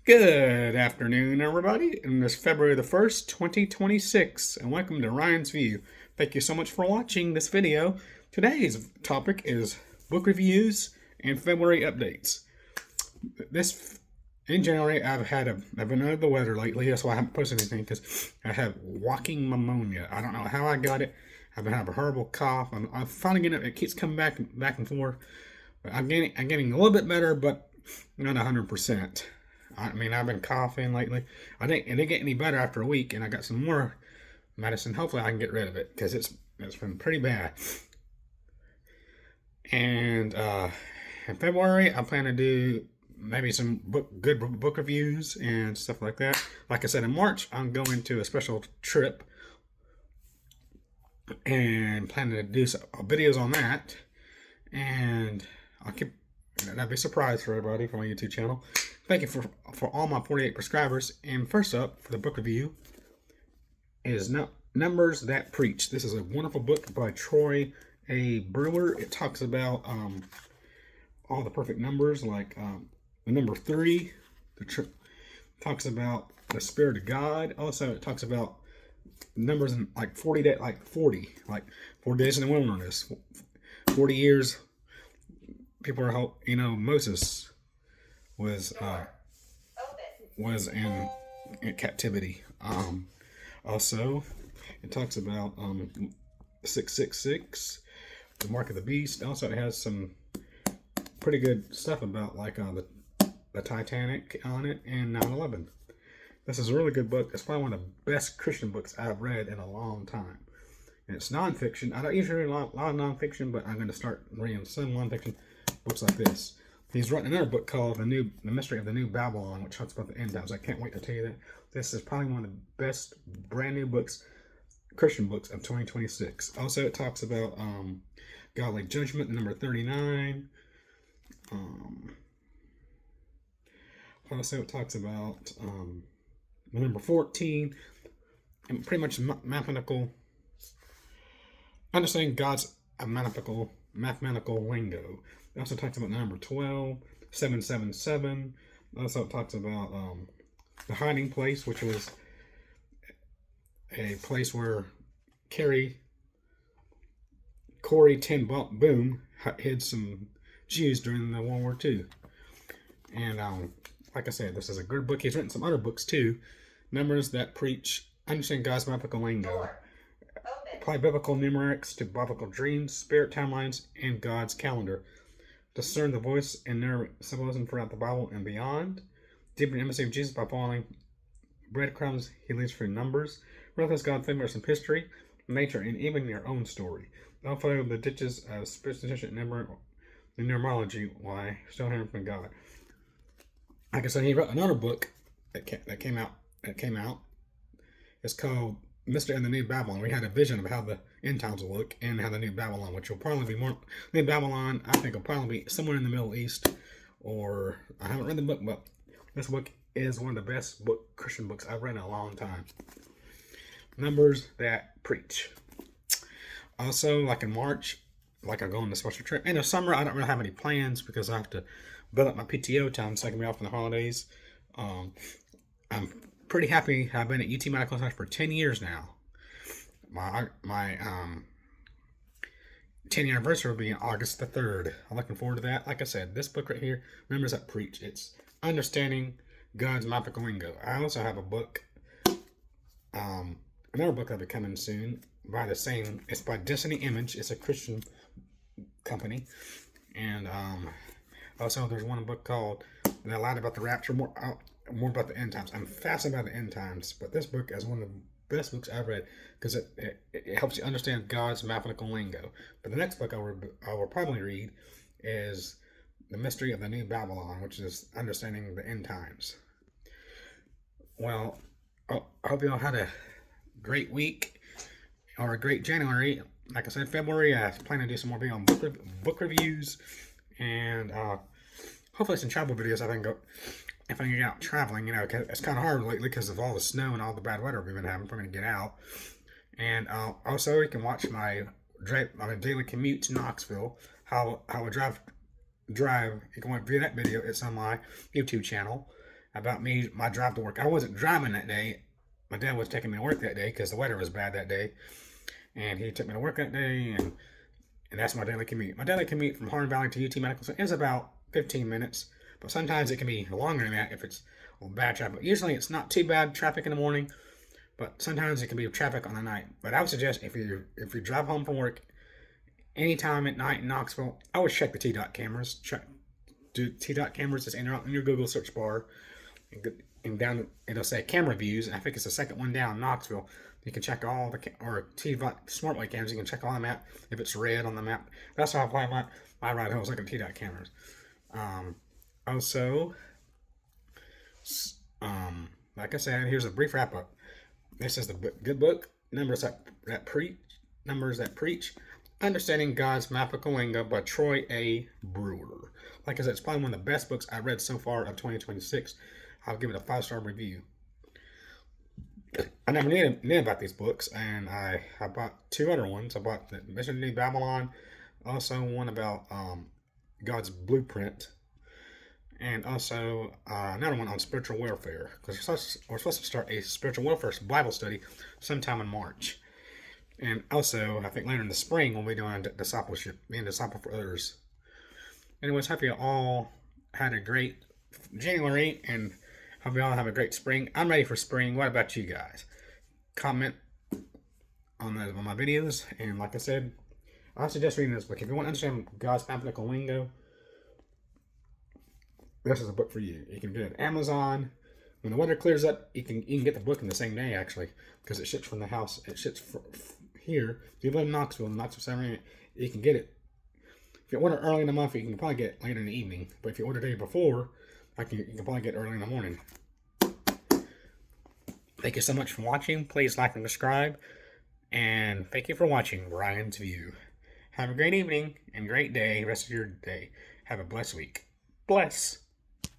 Good afternoon, everybody, and it's February the 1st, 2026, and welcome to Ryan's View. Thank you so much for watching this video. Today's topic is book reviews and February updates. In January, I've been under the weather lately. That's why I haven't posted anything, because I have walking pneumonia. I don't know how I got it. I've been having a horrible cough. I'm finally getting it. It keeps coming back and forth. But I'm getting a little bit better, but not 100%. I mean, I've been coughing lately. It didn't get any better after a week, and I got some more medicine. Hopefully, I can get rid of it, because it's been pretty bad. And in February, I plan to do maybe some good book reviews and stuff like that. Like I said, in March, I'm going to a special trip and planning to do some videos on that. And that'd be a surprise for everybody from my YouTube channel. Thank you for all my 48 subscribers. And first up for the book review is Numbers That Preach. This is a wonderful book by Troy A. Brewer. It talks about all the perfect numbers, like the number 3. Talks about the Spirit of God. Also, it talks about numbers in like 40 days, like 40 days in the wilderness, 40 years. People are, Moses was in captivity. Also, it talks about 666, the mark of the beast. Also, it has some pretty good stuff about the Titanic on it and 9/11. This is a really good book. It's probably one of the best Christian books I've read in a long time. And it's nonfiction. I don't usually read a lot of nonfiction, but I'm going to start reading some nonfiction books like this. He's written another book called The Mystery of the New Babylon, which talks about the end times. I can't wait to tell you that. This is probably one of the best brand new books, Christian books of 2026. Also, it talks about godly judgment, the number 39. Also, it talks about the number 14, and pretty much understanding God's mathematical lingo. It also talks about the number 12, 777. Also, it talks about the hiding place, which was a place where Corrie ten Boom hid some Jews during the World War II. And like I said, this is a good book. He's written some other books too. Numbers That Preach, Understand God's Mathematical Lingo, Apply Biblical Numerics to Biblical Dreams, Spirit Timelines, and God's Calendar. Discern the voice and narrow symbolism throughout the Bible and beyond. Deepen the intimacy of Jesus by following breadcrumbs he leaves through Numbers. Realize God's figures in history, nature, and even your own story. Don't follow the ditches of superstition and numerology. Why? Still hearing from God. Like I said, he wrote another book that came out. It's called Mystery of the New Babylon. We had a vision of how the end times will look and how the New Babylon, which will probably be more. New Babylon, I think, will probably be somewhere in the Middle East, or I haven't read the book, but this book is one of the best Christian books I've read in a long time. Numbers That Preach. Also, like in March, I go on the special trip. In the summer, I don't really have any plans because I have to build up my PTO time so I can be off in the holidays. I'm pretty happy. I've been at UT Medical Center for 10 years now. My 10-year anniversary will be on August the 3rd. I'm looking forward to that. Like I said, this book right here, Numbers That Preach. It's Understanding God's Mathematical Lingo. I also have a book, another book that'll be coming soon it's by Destiny Image. It's a Christian company. And also there's one book called A Lot About the Rapture, more about the end times. I'm fascinated by the end times, but this book is one of the best books I've read because it helps you understand God's mathematical lingo. But the next book I will probably read is The Mystery of the New Babylon, which is understanding the end times. Well, I hope you all had a great week or a great January. Like I said, February, I plan to do some more video on book reviews and hopefully some travel videos. If I can get out traveling, it's kind of hard lately because of all the snow and all the bad weather we've been having for me to get out. And also, you can watch my daily commute to Knoxville, how I drive. You can view that video. It's on my YouTube channel. about my drive to work. I wasn't driving that day. My dad was taking me to work that day because the weather was bad that day, and he took me to work that day, and that's my daily commute. My daily commute from Harn Valley to UT Medical Center is about 15 minutes, but sometimes it can be longer than that if it's bad traffic. Usually it's not too bad traffic in the morning, but sometimes it can be traffic on the night. But I would suggest if you drive home from work anytime at night in Knoxville, I would check the T-Dot cameras. Do T-Dot cameras just enter in your Google search bar, and down it'll say camera views. And I think it's the second one down, Knoxville. You can check all the or T-Dot SmartWay cameras. You can check on the map if it's red on the map. That's how I apply my ride home. Looking at T-Dot cameras. Also, like I said, here's a brief wrap up. This is the good book, Numbers that Preach, Understanding God's Mapical Lingo by Troy A. Brewer. Like I said, it's probably one of the best books I read so far of 2026. I'll give it a 5-star review. I never knew about these books, and I bought 2 other ones. I bought the Mission to New Babylon, also one about God's Blueprint, and also another one on spiritual welfare, because we're supposed to start a spiritual welfare Bible study sometime in March. And also, I think later in the spring, we'll be doing discipleship, being a disciple for others. Anyways, hope you all had a great January, and hope you all have a great spring. I'm ready for spring. What about you guys? Comment on my videos, and like I said, I suggest reading this book. If you want to understand God's biblical lingo, this is a book for you. You can do it at Amazon. When the weather clears up, you can get the book in the same day, actually, because it ships from the house. It ships here. If you live in Knoxville, area, you can get it. If you order early in the month, you can probably get it later in the evening. But if you order the day before, you can probably get it early in the morning. Thank you so much for watching. Please like and subscribe. And thank you for watching Ryan's View. Have a great evening and great day, rest of your day. Have a blessed week. Bless.